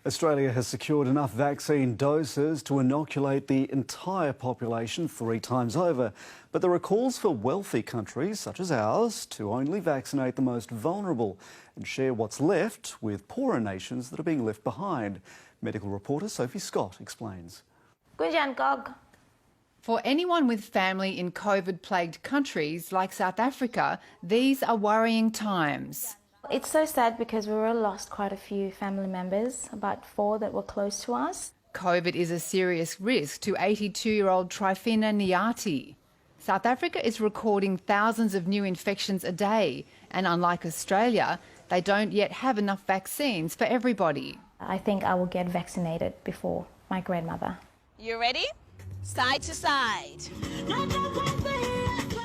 Australia has secured enough vaccine doses to inoculate the entire population 3 times over. But there are calls for wealthy countries, such as ours, to only vaccinate the most vulnerable and share what's left with poorer nations that are being left behind. Medical reporter Sophie Scott explains. For anyone with family in COVID-plagued countries like South Africa, these are worrying times. It's so sad because we all lost quite a few family members, about 4 that were close to us. COVID is a serious risk to 82-year-old Trifina Niati. South Africa is recording thousands of new infections a day, and unlike Australia, they don't yet have enough vaccines for everybody. I think I will get vaccinated before my grandmother. You ready? Side to side.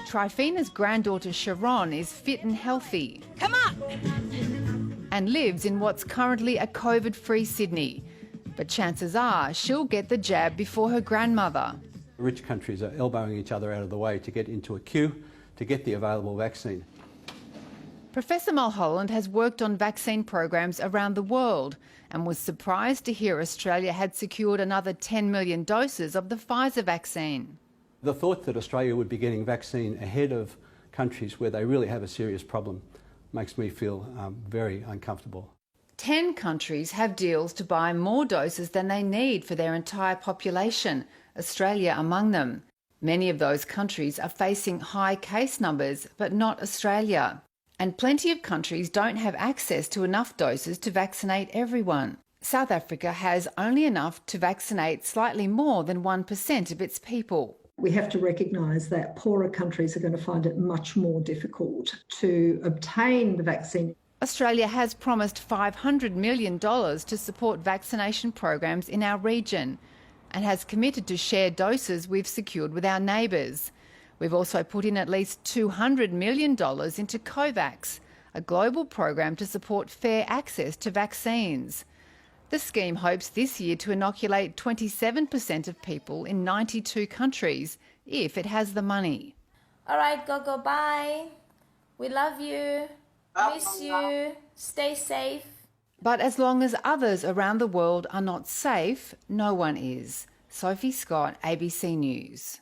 Trifina's granddaughter Sharon is fit and healthy. Come on! And lives in what's currently a COVID-free Sydney. But chances are she'll get the jab before her grandmother. Rich countries are elbowing each other out of the way to get into a queue to get the available vaccine. Professor Mulholland has worked on vaccine programs around the world and was surprised to hear Australia had secured another 10 million doses of the Pfizer vaccine. The thought that Australia would be getting vaccine ahead of countries where they really have a serious problem makes me feel very uncomfortable. 10 countries have deals to buy more doses than they need for their entire population, Australia among them. Many of those countries are facing high case numbers, but not Australia. And plenty of countries don't have access to enough doses to vaccinate everyone. South Africa has only enough to vaccinate slightly more than 1% of its people. We have to recognise that poorer countries are going to find it much more difficult to obtain the vaccine. Australia has promised $500 million to support vaccination programs in our region and has committed to share doses we've secured with our neighbours. We've also put in at least $200 million into COVAX, a global program to support fair access to vaccines. The scheme hopes this year to inoculate 27% of people in 92 countries, if it has the money. All right, go, bye. We love you. Miss you. Stay safe. But as long as others around the world are not safe, no one is. Sophie Scott, ABC News.